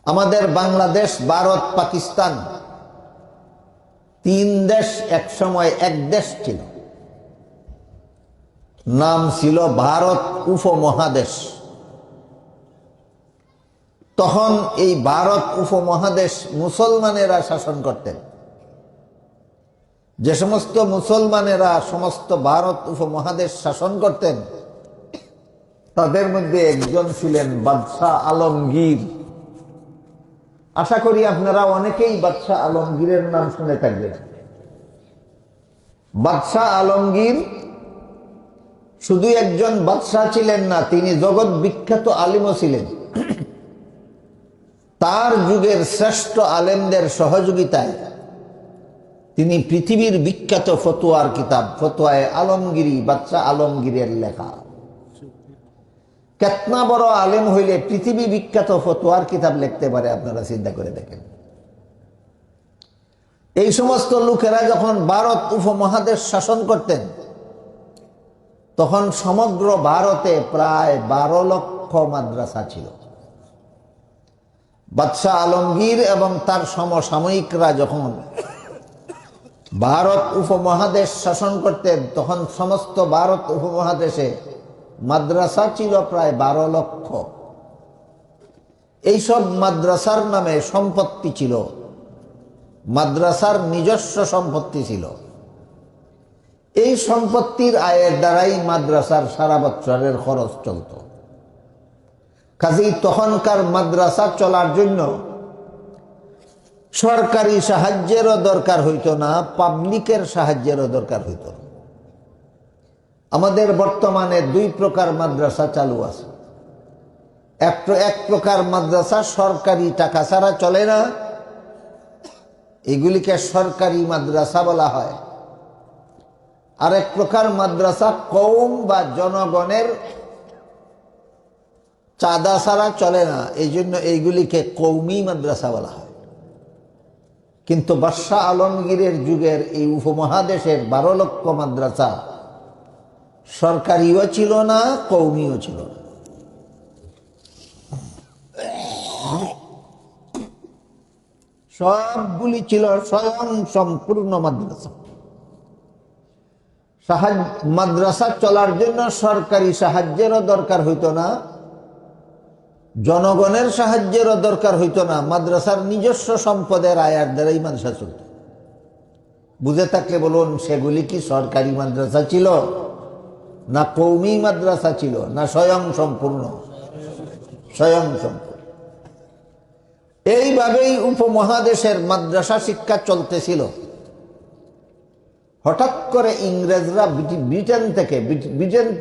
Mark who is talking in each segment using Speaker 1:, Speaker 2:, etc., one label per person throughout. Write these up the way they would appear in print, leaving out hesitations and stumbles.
Speaker 1: আমাদের বাংলাদেশ, ভারত, পাকিস্তান তিন দেশ একসময় এক দেশ ছিল। নাম ছিল ভারত উপমহাদেশ। তখন এই ভারত উপমহাদেশ মুসলমানেরা শাসন করতেন। যে সমস্ত মুসলমানেরা সমস্ত ভারত উপমহাদেশ শাসন করতেন, তাদের মধ্যে একজন ছিলেন বাদশাহ আলমগীর। আশা করি আপনারা অনেকেই বাদশাহ আলমগীরের নাম শুনে থাকবেন। বাদশাহ আলমগীর শুধু একজন বাদশাহ ছিলেন না, তিনি জগৎ বিখ্যাত আলিমও ছিলেন। তার যুগের শ্রেষ্ঠ আলেমদের সহযোগিতায় তিনি পৃথিবীর বিখ্যাত ফতোয়ার কিতাব ফতোয়ায়ে আলমগীরি, বাদশাহ আলমগীরের লেখা। কেতনা বড় আলেম হইলে পৃথিবী বিখ্যাত ফতোয়ার কিতাব লিখতে পারে, আপনারা চিন্তা করে দেখেন। এই সমস্ত লোকেরা যখন ভারত উপমহাদেশ শাসন করতেন, তখন সমগ্র ভারতে প্রায় 12 লক্ষ মাদ্রাসা ছিল। বাদশাহ আলমগীর এবং তার সমসাময়িকরা যখন ভারত উপমহাদেশ শাসন করতেন, তখন সমস্ত ভারত উপমহাদেশে মাদ্রাসা ছিল প্রায় 12 লক্ষ। এইসব মাদ্রাসার নামে সম্পত্তি ছিল, মাদ্রাসার নিজস্ব সম্পত্তি ছিল। এই সম্পত্তির আয়ের দ্বারাই মাদ্রাসার সারা বছরের খরচ চলত। কাজেই তখনকার মাদ্রাসা চলার জন্য সরকারি সাহায্যেরও দরকার হইত না, পাবলিকের সাহায্যেরও দরকার হইত না। আমাদের বর্তমানে 2 প্রকার মাদ্রাসা চালু আছে। এক প্রকার মাদ্রাসা সরকারি টাকা ছাড়া চলে না, এগুলিকে সরকারি মাদ্রাসা বলা হয়। আর এক প্রকার মাদ্রাসা কওম বা জনগণের চাঁদা ছাড়া চলে না, এই জন্য এইগুলিকে কওমি মাদ্রাসা বলা হয়। কিন্তু বাদশাহ আলমগীরের যুগের এই উপমহাদেশের 12 লক্ষ মাদ্রাসা সরকারিও ছিল না, কওমিও ছিল না। সবগুলি ছিল স্বয়ং সম্পূর্ণ মাদ্রাসা। মাদ্রাসা চলার জন্য সরকারি সাহায্যেরও দরকার হইত না, জনগণের সাহায্যেরও দরকার হইত না। মাদ্রাসার নিজস্ব সম্পদের আয়ের দ্বারাই মাদ্রাসা চলত। বুঝে থাকলে বলুন, সেগুলি কি সরকারি মাদ্রাসা ছিল, না কওমি মাদ্রাসা ছিল, না স্বয়ং সম্পূর্ণ? স্বয়ং সম্পূর্ণ। এইভাবেই উপমহাদেশের মাদ্রাসা শিক্ষা চলতেছিল। হঠাৎ করে ইংরেজরা ব্রিটেন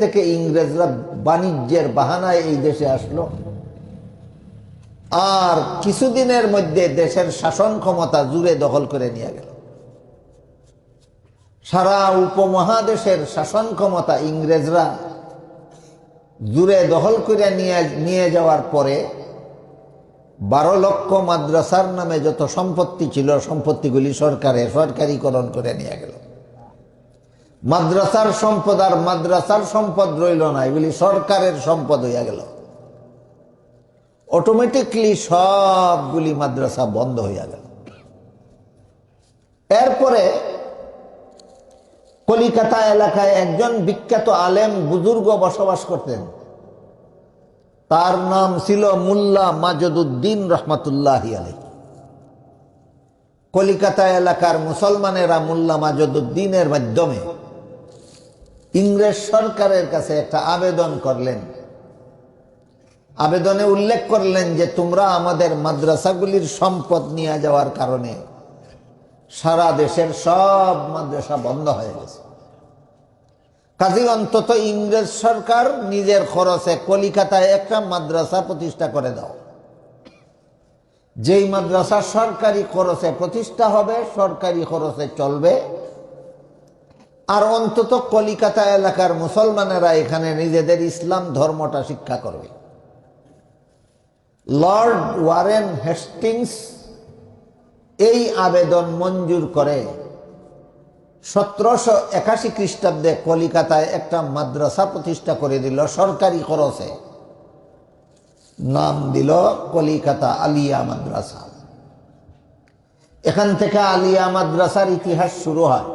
Speaker 1: থেকে ইংরেজরা বাণিজ্যের বাহানায় এই দেশে আসলো। আর কিছুদিনের মধ্যে দেশের শাসন ক্ষমতা জুড়ে দখল করে নিয়ে গেল। সারা উপমহাদেশের শাসন ক্ষমতা ইংরেজরা জুড়ে দখল করে নিয়ে যাওয়ার পরে 12 লক্ষ মাদ্রাসার নামে যত সম্পত্তি ছিল, সম্পত্তিগুলি সরকারিকরণ করে নিয়ে গেল। মাদ্রাসার সম্পদ আর মাদ্রাসার সম্পদ রইল না, এগুলি সরকারের সম্পদ হইয়া গেল। অটোমেটিকলি সবগুলি মাদ্রাসা বন্ধ হইয়া গেল। এরপরে কলিকাতা এলাকায় একজন বিখ্যাত আলেম বুজুর্গ বসবাস করতেন। তার নাম ছিল মুল্লা মাজেদুদ্দিন রহমাতুল্লাহি আলাইহি। কলিকাতা এলাকার মুসলমানেরা মুল্লা মাজেদুদ্দিনের মাধ্যমে ইংরেজ সরকারের কাছে একটা আবেদন করলেন। আবেদনে উল্লেখ করলেন যে তোমরা আমাদের মাদ্রাসাগুলির সম্পদ নিয়ে যাওয়ার কারণে সারা দেশের সব মাদ্রাসা বন্ধ হয়ে গেছে। কাজেই অন্তত ইংরেজ সরকার নিজের খরচে কলিকাতায় একটা মাদ্রাসা প্রতিষ্ঠা করে দাও। যেই মাদ্রাসা সরকারি খরচে প্রতিষ্ঠা হবে, সরকারি খরচে চলবে, আর অন্তত কলিকাতা এলাকার মুসলমানেরা এখানে নিজেদের ইসলাম ধর্মটা শিক্ষা করবে। লর্ড ওয়ারেন হেস্টিংস এই আবেদন মঞ্জুর করে 1781 খ্রিস্টাব্দে কলিকাতায় একটা মাদ্রাসা প্রতিষ্ঠা করে দিল সরকারি খরচে। নাম দিল কলিকাতা আলিয়া মাদ্রাসা। এখান থেকে আলিয়া মাদ্রাসার ইতিহাস শুরু হয়।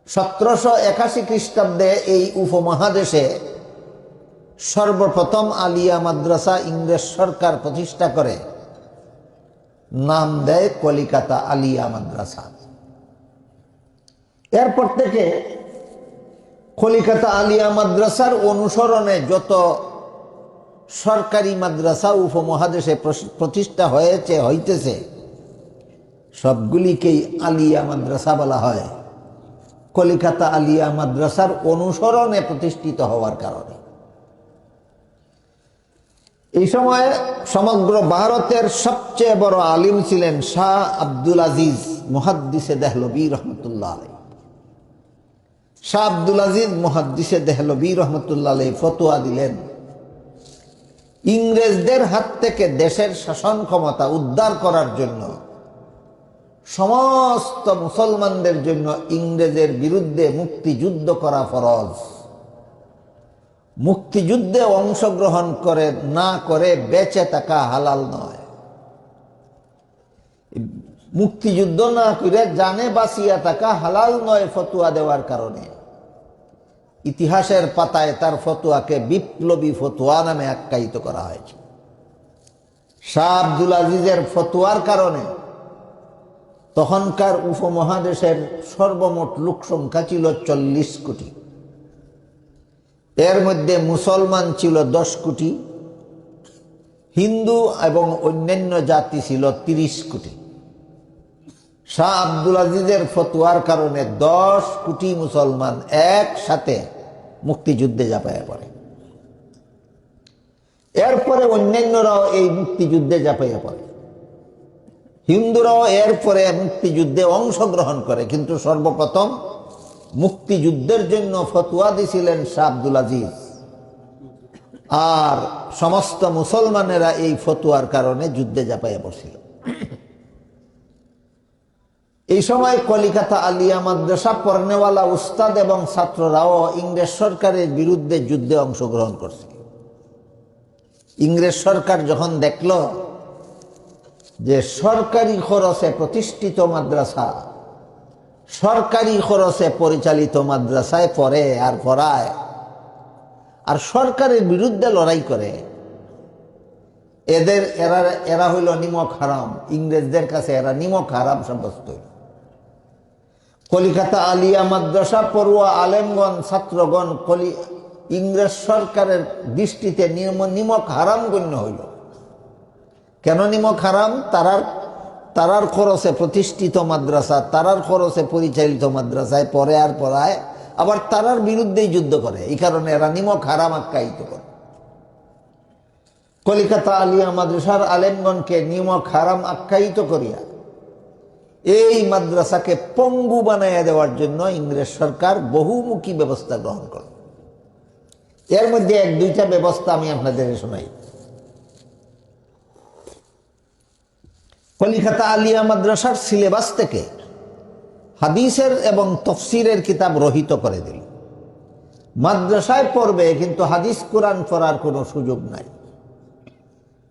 Speaker 1: 1781 খ্রিস্টাব্দে এই উপমহাদেশে সর্বপ্রথম আলিয়া মাদ্রাসা ইংরেজ সরকার প্রতিষ্ঠা করে, নাম দেয় কলিকাতা আলিয়া মাদ্রাসা। এরপর থেকে কলিকাতা আলিয়া মাদ্রাসার অনুসরণে যত সরকারি মাদ্রাসা উপমহাদেশে প্রতিষ্ঠা হইতেছে সবগুলিকেই আলিয়া মাদ্রাসা বলা হয়, কলিকাতা আলিয়া মাদ্রাসার অনুসরণে প্রতিষ্ঠিত হওয়ার কারণে। এই সময়ে সমগ্র ভারতের সবচেয়ে বড় আলিম ছিলেন শাহ আব্দুল আজিজ মুহাদ্দিসে দেহলভী রহমতুল্লাহ আলাইহি। শাহ আব্দুল আজিজ মুহাদ্দিসে দেহলভী রহমতুল্লাহ আলাইহি ফতোয়া দিলেন, ইংরেজদের হাত থেকে দেশের শাসন ক্ষমতা উদ্ধার করার জন্য সমস্ত মুসলমানদের জন্য ইংরেজের বিরুদ্ধে মুক্তিযুদ্ধ করা ফরজ। মুক্তিযুদ্ধে অংশগ্রহণ না করে বেঁচে থাকা হালাল নয়। মুক্তিযুদ্ধ না করে জানে বাঁচিয়া থাকা হালাল নয় ফতোয়া দেওয়ার কারণে ইতিহাসের পাতায় তার ফতোয়াকে বিপ্লবী ফতোয়া নামে আখ্যায়িত করা হয়েছে। শাহ আব্দুল আজিজের ফতোয়ার কারণে তখনকার উপমহাদেশের সর্বমোট লোক সংখ্যা ছিল 40 কোটি। এর মধ্যে মুসলমান ছিল 10 কোটি, হিন্দু এবং অন্যান্য জাতি ছিল 30 কোটি। শাহ আব্দুল আজিজের ফতোয়ার কারণে 10 কোটি মুসলমান একসাথে মুক্তিযুদ্ধে ঝাঁপাইয়া পড়ে। এরপরে অন্যান্যরাও এই মুক্তিযুদ্ধে ঝাঁপাইয়া পড়ে। হিন্দুরাও এরপরে মুক্তিযুদ্ধে অংশগ্রহণ করে, কিন্তু সর্বপ্রথম মুক্তিযুদ্ধের জন্য ফতোয়া দিয়েছিলেন শাহ আব্দুল আজিজ। আর সমস্ত মুসলমানেরা এই ফতোয়ার কারণে যুদ্ধে ঝাঁপাইয়া পড়ছিল। এই সময় কলিকাতা আলিয়া মাদ্রাসা পড়নেওয়ালা উস্তাদ এবং ছাত্ররাও ইংরেজ সরকারের বিরুদ্ধে যুদ্ধে অংশগ্রহণ করছে। ইংরেজ সরকার যখন দেখল যে সরকারি খরচে প্রতিষ্ঠিত মাদ্রাসা, সরকারি খরচে পরিচালিত মাদ্রাসায় পড়ে আর পড়ায় আর সরকারের বিরুদ্ধে লড়াই করে, এরা হইল নিমক হারাম। ইংরেজদের কাছে এরা নিমক হারাম সাব্যস্ত হইল। কলিকাতা আলিয়া মাদ্রাসা পড়ুয়া আলেমগণ ছাত্রগণ ইংরেজ সরকারের দৃষ্টিতে নিমক হারাম গণ্য হইল। কেন নিমক হারাম? তারার খরচে প্রতিষ্ঠিত মাদ্রাসা, তারার খরচে পরিচালিত মাদ্রাসায় পড়ে আর পড়ায়, আবার তারার বিরুদ্ধেই যুদ্ধ করে। এই কারণে এরা নিমক হারাম আখ্যায়িত করে। কলিকাতা আলিয়া মাদ্রাসার আলেমগণকে নিমক হারাম আখ্যায়িত করিয়া এই মাদ্রাসাকে পঙ্গু বানাইয়া দেওয়ার জন্য ইংরেজ সরকার বহুমুখী ব্যবস্থা গ্রহণ করে। এর মধ্যে 1-2টা ব্যবস্থা আমি আপনাদের শোনাই। কলিকাতা আলিয়া মাদ্রাসার সিলেবাস থেকে হাদিসের এবং তফসিরের কিতাব রহিত করে দিল। মাদ্রাসায় পড়বে কিন্তু হাদিস কোরআন পড়ার কোনো সুযোগ নাই।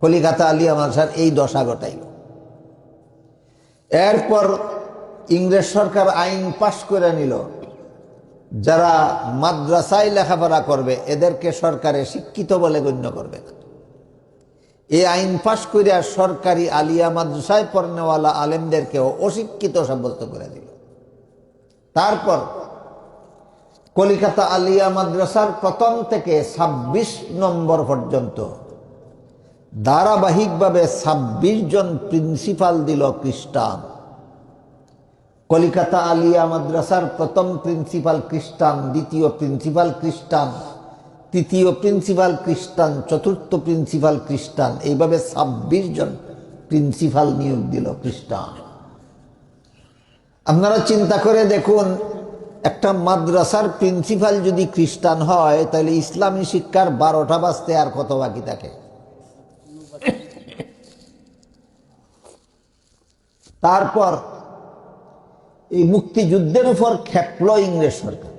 Speaker 1: কলিকাতা আলিয়া মাদ্রাসার এই দশা ঘটাইল। এরপর ইংরেজ সরকার আইন পাশ করে নিল, যারা মাদ্রাসায় লেখাপড়া করবে এদেরকে সরকারে শিক্ষিত বলে গণ্য করবে না। এই আইন পাশ করিয়া সরকারি আলিয়া মাদ্রাসায় পড়নেওয়ালা আলেমদেরকেও অশিক্ষিত সাব্যস্ত করে দিল। তারপর কলিকাতা আলিয়া মাদ্রাসার প্রথম থেকে 26 নম্বর পর্যন্ত ধারাবাহিকভাবে 26 জন প্রিন্সিপাল দিল খ্রিস্টান। কলিকাতা আলিয়া মাদ্রাসার প্রথম প্রিন্সিপাল খ্রিস্টান, দ্বিতীয় প্রিন্সিপাল খ্রিস্টান, তৃতীয় প্রিন্সিপাল খ্রিস্টান, চতুর্থ প্রিন্সিপাল খ্রিস্টান, এইভাবে 26 জন প্রিন্সিপাল নিয়োগ দিল খ্রিস্টান। আপনারা চিন্তা করে দেখুন, একটা মাদ্রাসার প্রিন্সিপাল যদি খ্রিস্টান হয় তাহলে ইসলামী শিক্ষার 12টা বাজতে আর কত বাকি থাকে? তারপর এই মুক্তিযুদ্ধের উপর খেপল ইংরেজ সরকার।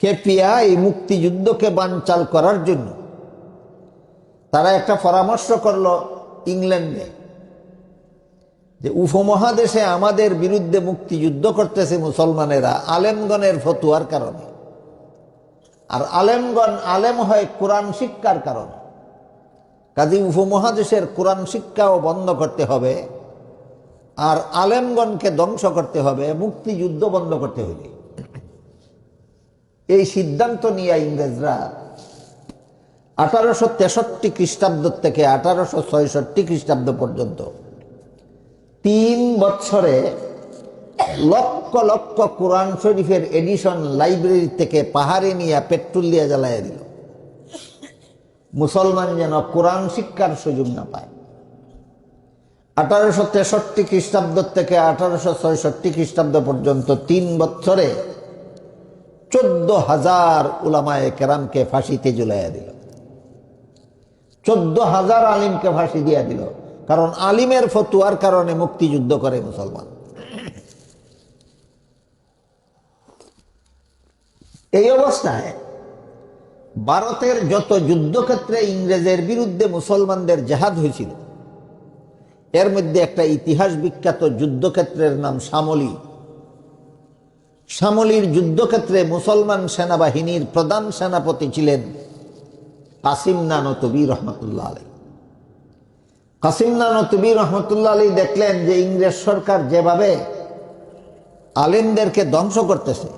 Speaker 1: খেপিয়া এই মুক্তিযুদ্ধকে বানচাল করার জন্য তারা একটা পরামর্শ করলো ইংল্যান্ডে, যে উপমহাদেশে আমাদের বিরুদ্ধে মুক্তিযুদ্ধ করতেছে মুসলমানেরা আলেমগণের ফতুয়ার কারণে, আর আলেমগণ আলেম হয় কোরআন শিক্ষার কারণে। কাজী উপমহাদেশের কোরআন শিক্ষাও বন্ধ করতে হবে, আর আলেমগণকে ধ্বংস করতে হবে, মুক্তিযুদ্ধ বন্ধ করতে হবে। এই সিদ্ধান্ত নিয়ে ইংরেজরা 1863 খ্রিস্টাব্দ থেকে 1866 খ্রিস্টাব্দ পর্যন্ত 3 বছরে লক্ষ লক্ষ কোরআন শরীফের এডিশন লাইব্রেরি থেকে পাহাড়ে নিয়ে পেট্রোল দিয়ে জ্বালাইয়া দিল, মুসলমান যেন কোরআন শিক্ষার সুযোগ না পায়। 1863 খ্রিস্টাব্দ থেকে 1866 খ্রিস্টাব্দ পর্যন্ত 3 বছরে 14,000 উলামায়ে কেরামকে ফাঁসিতে ঝুলাইয়া দিল। 14,000 আলিমকে ফাঁসি দিয়া দিল, কারণ আলিমের ফতুয়ার কারণে মুক্তিযুদ্ধ করে মুসলমান। এই অবস্থায় ভারতের যত যুদ্ধক্ষেত্রে ইংরেজের বিরুদ্ধে মুসলমানদের জেহাদ হয়েছিল, এর মধ্যে একটা ইতিহাস বিখ্যাত যুদ্ধক্ষেত্রের নাম শামলী। শামলীর যুদ্ধক্ষেত্রে মুসলমান সেনাবাহিনীর প্রধান সেনাপতি ছিলেন কাসিম নানতুবি রহমতুল্লাহ আলাইহি। কাসিম নানতুবি রহমতুল্লাহ আলাইহি দেখলেন যে ইংরেজ সরকার যেভাবে আলেমদেরকে ধ্বংস করতেছে,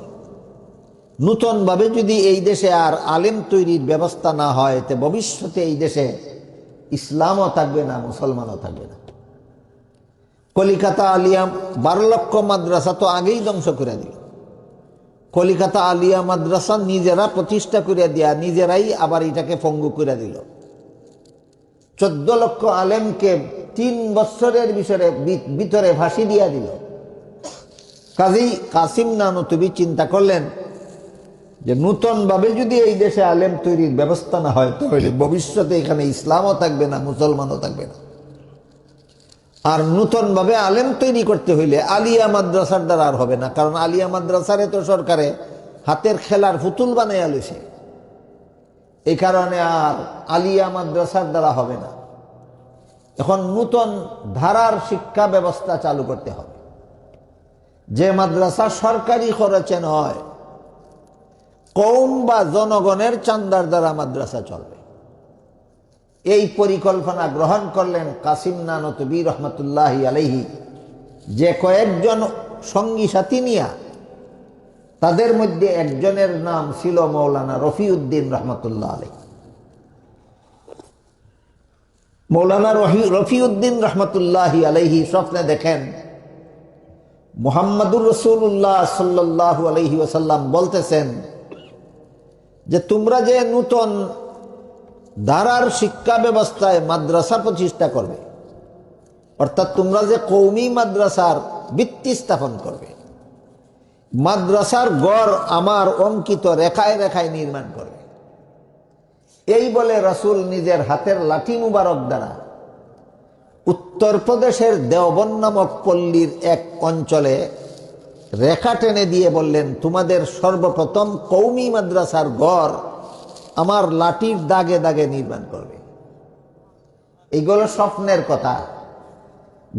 Speaker 1: নূতনভাবে যদি এই দেশে আর আলেম তৈরির ব্যবস্থা না হয়, তে ভবিষ্যতে এই দেশে ইসলামও থাকবে না, মুসলমানও থাকবে না। কলিকাতা আলিয়া 12 লক্ষ মাদ্রাসা তো আগেই ধ্বংস করে দিল। কলিকাতা আলিয়া মাদ্রাসা নিজেরা প্রতিষ্ঠা করে দিয়া নিজেরাই আবার এটাকে পঙ্গু করে দিল। 14 লক্ষ আলেমকে 3 বছরের ভিতরে ফাঁসি দিয়া দিল। কাজী কাসিম নানতুবি চিন্তা করলেন যে নূতনভাবে যদি এই দেশে আলেম তৈরির ব্যবস্থা না হয়, তাহলে ভবিষ্যতে এখানে ইসলামও থাকবে না, মুসলমানও থাকবে না। আর নূতনভাবে আলেম তৈরি করতে হইলে আলিয়া মাদ্রাসার দ্বারা আর হবে না, কারণ আলিয়া মাদ্রাসারে তো সরকারে হাতের খেলার পুতুল বানাইয়া লইছে। এই কারণে আর আলিয়া মাদ্রাসার দ্বারা হবে না। এখন নূতন ধারার শিক্ষা ব্যবস্থা চালু করতে হবে, যে মাদ্রাসা সরকারি খরচে নয়, কওম বা জনগণের চান্দার দ্বারা মাদ্রাসা চলবে। এই পরিকল্পনা গ্রহণ করলেন কাসিম নানতুবি রহমতুল্লাহি আলাইহি, যে কয়েকজন সঙ্গী সাথী নিয়া, তাদের মধ্যে একজনের নাম ছিল মৌলানা রফিউদ্দিন রহমতুল্লাহ আলাইহি। মৌলানা রফিউদ্দিন রহমতুল্লাহি আলাইহি স্বপ্নে দেখেন মুহাম্মাদুর রাসূলুল্লাহ সাল্লাল্লাহু আলাইহি ওয়াসাল্লাম বলতেছেন যে তোমরা যে নূতন ধারার শিক্ষা ব্যবস্থায় মাদ্রাসা প্রতিষ্ঠা করবে, অর্থাৎ তোমরা যে কওমি মাদ্রাসার ভিত্তি স্থাপন করবে, মাদ্রাসার গড় আমার অঙ্কিত রেখায় রেখায় নির্মাণ করবে। এই বলে রাসূল নিজের হাতের লাঠি মুবারক দ্বারা উত্তরপ্রদেশের দেওবন্দ নামক পল্লীর এক অঞ্চলে রেখা টেনে দিয়ে বললেন, তোমাদের সর্বপ্রথম কওমি মাদ্রাসার গড় আমার লাঠির দাগে দাগে নির্মাণ করবে। এইগুলো স্বপ্নের কথা,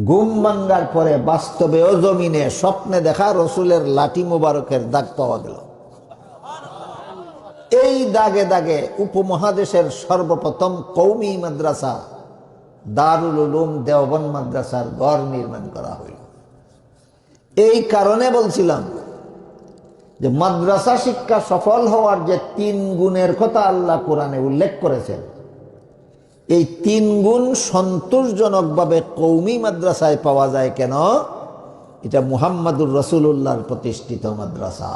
Speaker 1: ঘুম ভাঙ্গার পরে বাস্তবেও জমিনে স্বপ্নে দেখা রসুলের লাঠি মুবারকের দাগ পাওয়া গেল। এই দাগে দাগে উপমহাদেশের সর্বপ্রথম কওমি মাদ্রাসা দারুল উলুম দেওবন্দ মাদ্রাসার গড় নির্মাণ করা হইল। এই কারণে বলছিলাম যে মাদ্রাসা শিক্ষা সফল হওয়ার যে 3 গুণের কথা আল্লাহ কোরআনে উল্লেখ করেছেন, এই 3 গুণ সন্তোষজনকভাবে কওমি মাদ্রাসায় পাওয়া যায় কেন? এটা মুহাম্মাদুর রাসূলুল্লাহর প্রতিষ্ঠিত মাদ্রাসা।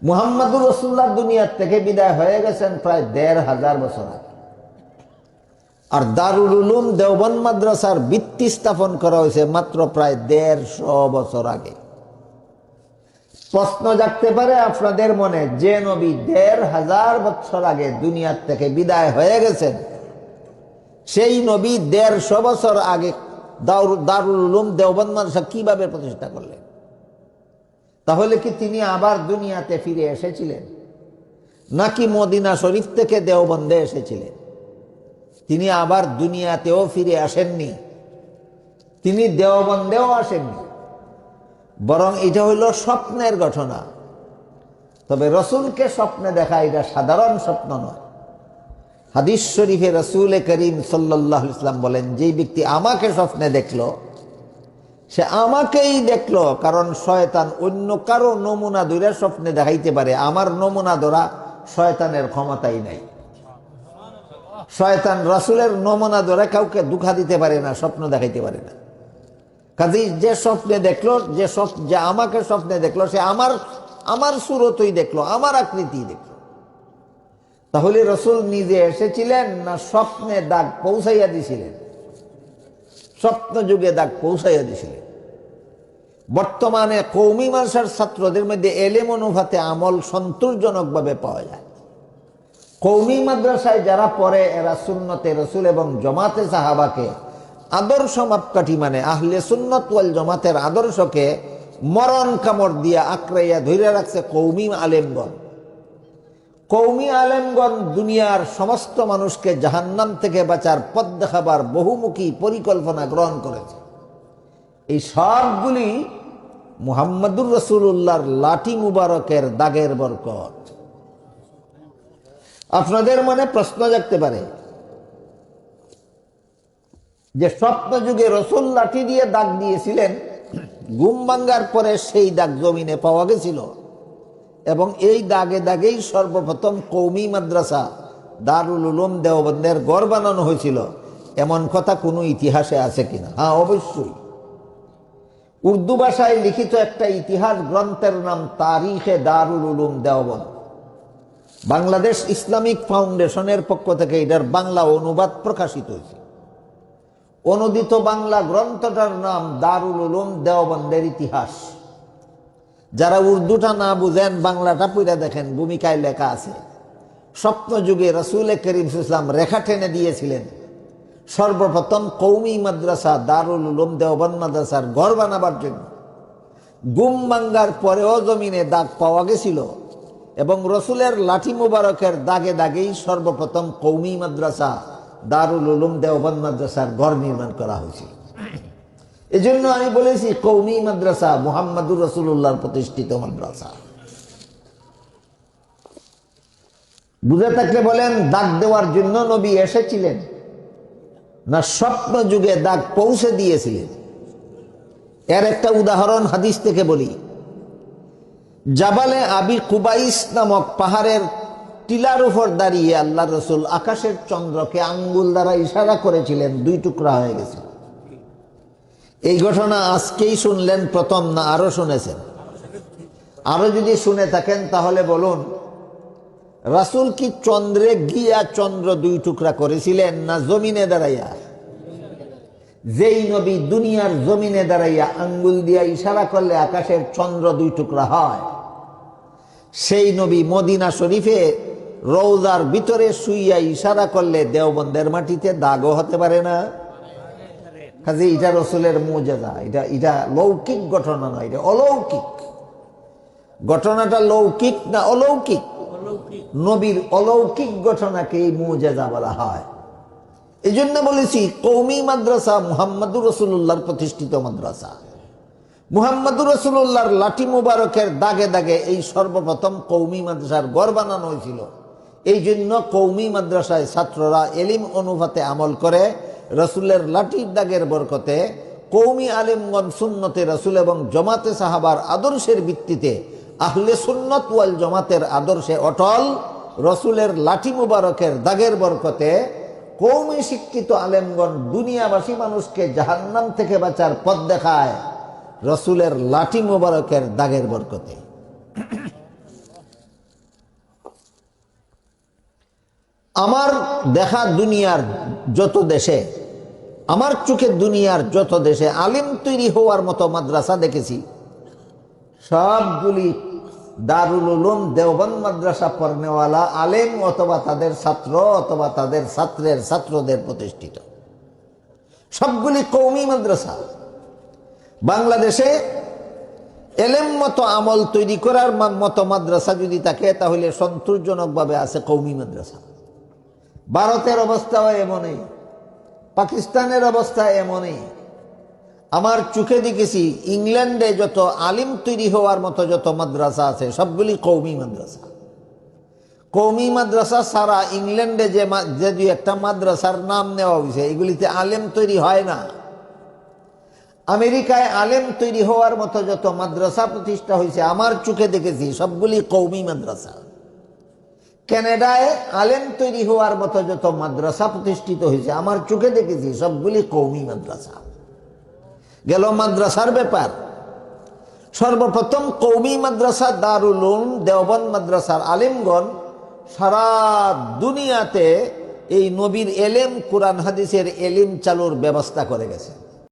Speaker 1: মুহাম্মাদুর রাসূলুল্লাহ দুনিয়া থেকে বিদায় হয়ে গেছেন প্রায় 1500 বছর আগে, আর দারুল উলুম দেওবন্দ মাদ্রাসার ভিত্তি স্থাপন করা হয়েছে মাত্র প্রায় 150 বছর আগে। প্রশ্ন জাগতে পারে আপনাদের মনে, যে নবী 1500 বছর আগে দুনিয়ার থেকে বিদায় হয়ে গেছেন, সেই নবী 150 বছর আগে দারুল উলুম দেওবন্দ মাদ্রাসা কিভাবে প্রতিষ্ঠা করলেন? তাহলে কি তিনি আবার দুনিয়াতে ফিরে এসেছিলেন? নাকি মদিনা শরীফ থেকে দেওবন্দে এসেছিলেন। তিনি আবার দুনিয়াতেও ফিরে আসেননি, তিনি দেওবন্দেও আসেননি, বরং এটা হইল স্বপ্নের ঘটনা। তবে রসুলকে স্বপ্নে দেখা এটা সাধারণ স্বপ্ন নয়। হাদিস শরীফে রসুল করিম সাল্লাল্লাহু আলাইহি ওয়াসাল্লাম বলেন, যেই ব্যক্তি আমাকে স্বপ্নে দেখলো সে আমাকেই দেখলো, কারণ শয়তান অন্য কারো নমুনা ধরে স্বপ্নে দেখাইতে পারে, আমার নমুনা ধরা শয়তানের ক্ষমতাই নাই। শয়তান রাসূলের নমুনা ধরে কাউকে ধোঁকা দিতে পারে না, স্বপ্ন দেখাইতে পারে না। কাজেই যে স্বপ্নে দেখলো, যে আমাকে স্বপ্নে দেখলো সে আমার সুরতই দেখলো, আমার আকৃতি দেখলো। তাহলে রসুল নিজে এসেছিলেন না স্বপ্নে দাগ পৌঁছাইয়া দিছিলেন? স্বপ্ন যুগে দাগ পৌঁছাইয়া দিছিলেন। বর্তমানে কওমি মাদ্রাসার ছাত্রদের মধ্যে এলেম অনুপাতে আমল সন্তোষজনকভাবে পাওয়া যায়। কওমি মাদ্রাসায় যারা পড়ে এরা সুন্নতে রসুল এবং জমাতে সাহাবাকে আদর্শ মাপকাঠি মানে আহলে সুন্নত ওয়াল জমাতের আদর্শকে মরণ কামড় দিয়া আঁকড়াইয়া ধরে রাখছে কওমি আলেমগণ। কওমি আলেমগণ দুনিয়ার সমস্ত মানুষকে জাহান্নাম থেকে বাঁচার পথ দেখাবার বহুমুখী পরিকল্পনা গ্রহণ করেছে। এই সবগুলি মুহাম্মদুর রাসূলুল্লাহর লাঠি মুবারকের দাগের বরকত। আপনাদের মনে প্রশ্ন জাগতে পারে যে স্বপ্ন যুগে রসুল লাঠি দিয়ে দাগ দিয়েছিলেন, ঘুম ভাঙ্গার পরে সেই দাগ জমিনে পাওয়া গেছিল এবং এই দাগে দাগেই সর্বপ্রথম কওমি মাদ্রাসা দারুল উলুম দেওবন্দের গড় বানানো হয়েছিল, এমন কথা কোনো ইতিহাসে আছে কিনা? হ্যাঁ, অবশ্যই। উর্দু ভাষায় লিখিত একটা ইতিহাস গ্রন্থের নাম তারিখে দারুল উলুম দেওবন্দ। বাংলাদেশ ইসলামিক ফাউন্ডেশনের পক্ষ থেকে এটার বাংলা অনুবাদ প্রকাশিত হয়েছে। অনুদিত বাংলা গ্রন্থটার নাম দারুল উলুম দেওবন্দের ইতিহাস। যারা উর্দুটা না বুঝেন বাংলাটা পড়ে দেখেন, ভূমিকায় লেখা আছে স্বপ্ন যুগে রাসূল করিম সাল্লাল্লাহু আলাইহি ওয়াসাল্লাম রেখা টেনে দিয়েছিলেন সর্বপ্রথম কওমি মাদ্রাসা দারুল উলুম দেওবন্দ মাদ্রাসার ঘর বানাবার জন্য। ঘুম ভাঙ্গার পরেও জমিনে দাগ পাওয়া গেছিল এবং রসুলের লাঠি মুবারকের দাগে দাগেই সর্বপ্রথম কওমি মাদ্রাসা দারুল উলুম দেওবন্দ মাদ্রাসার ঘর নির্মাণ করা হয়েছিল। এজন্য আমি বলেছি কওমি মাদ্রাসা মুহাম্মদুর রাসূলুল্লাহর প্রতিষ্ঠিত মাদ্রাসা। বুঝে থাকলে বলেন, দাগ দেওয়ার জন্য নবী এসেছিলেন না স্বপ্ন যুগে দাগ পৌঁছে দিয়েছিলেন? এর একটা উদাহরণ হাদিস থেকে বলি। জাবালে আবি কুবাইস নামক পাহাড়ের টিলার উপর দাঁড়িয়ে আল্লাহ রসুল আকাশের চন্দ্রকে আঙ্গুল দ্বারা ইশারা করেছিলেন, দুই টুকরা হয়ে গেছে। এই ঘটনা আজকেই শুনলেন প্রথম, না আরো শুনেছেন? আরো যদি শুনে থাকেন তাহলে বলুন, রাসূল কি চন্দ্রে গিয়া চন্দ্র দুই টুকরা করেছিলেন না জমিনে দাঁড়াইয়া? যেই নবী দুনিয়ার জমিনে দাঁড়াইয়া আঙ্গুল দিয়া ইশারা করলে আকাশের চন্দ্র দুই টুকরা হয়, সেই নবী মদিনা শরীফে রওজার ভিতরে শুইয়া ইশারা করলে দেওবন্দের মাটিতে দাগও হতে পারে না? কাজে এটা রসুলের মুজিজা। এটা লৌকিক ঘটনা নয়, এটা অলৌকিক ঘটনাটা। লৌকিক না অলৌকিক? নবীর অলৌকিক ঘটনাকে এই মুজিজা বলা হয়। এই জন্য বলেছি কওমি মাদ্রাসা মুহাম্মদুর রাসূলুল্লাহর প্রতিষ্ঠিত মাদ্রাসা। মুহাম্মদুর রাসূলুল্লাহর লাঠি মুবারকের দাগে দাগে এই সর্বপ্রথম কওমি মাদ্রাসার গড় বানানো হয়েছিল। এই জন্য কওমি মাদ্রাসায় ছাত্ররা এলিম অনুপাতে আমল করে রসুলের লাঠির দাগের বরকতে কওমি আলেমগণ সুন্নতে রসুল এবং জমাতে সাহাবার আদর্শের ভিত্তিতে আহলে সুন্নত ওয়াল জমাতের আদর্শে অটল। রসুলের লাঠি মুবারকের দাগের বরকতে কওমি শিক্ষিত আলেমগণ দুনিয়াবাসী মানুষকে জাহান্নাম থেকে বাঁচার পথ দেখায় রসুলের লাঠি মুবারকের দাগের বরকতে। আমার দেখা দুনিয়ার যত দেশে, আমার চোখে দুনিয়ার যত দেশে আলিম তৈরি হওয়ার মতো মাদ্রাসা দেখেছি, সবগুলি দারুল উলুম দেওবন্দ মাদ্রাসা পড়নেওয়ালা আলেম অথবা তাদের ছাত্র অথবা তাদের ছাত্রের ছাত্রদের প্রতিষ্ঠিত। সবগুলি কওমি মাদ্রাসা। বাংলাদেশে এলেম মতো আমল তৈরি করার মতো মাদ্রাসা যদি থাকে তাহলে সন্তোষজনকভাবে আছে কওমি মাদ্রাসা। ভারতের অবস্থাও এমনই, পাকিস্তানের অবস্থা এমনই। আমার চোখে দেখেছি ইংল্যান্ডে যত আলিম তৈরি হওয়ার মতো যত মাদ্রাসা আছে সবগুলি কওমি মাদ্রাসা। কওমি মাদ্রাসা সারা ইংল্যান্ডে যে দুই একটা মাদ্রাসার নাম নেওয়া হয়েছে এগুলিতে আলেম তৈরি হয় না। আমেরিকায় আলেম তৈরি হওয়ার মতো যত মাদ্রাসা প্রতিষ্ঠা হয়েছে আমার চোখে দেখেছি সবগুলি কওমি মাদ্রাসা। কানাডায় আলেম তৈরি হওয়ার মতো যত মাদ্রাসা প্রতিষ্ঠিত হয়েছে আমার চোখে দেখেছি সবগুলি কওমি মাদ্রাসা। গেল মাদ্রাসার ব্যাপার। সর্বপ্রথম কওমি মাদ্রাসা দারুল উলুম দেওবন্দ মাদ্রাসার আলেমগণ সারা দুনিয়াতে এই নবীর এলেম কোরআন হাদিসের এলিম চালুর ব্যবস্থা করে গেছে।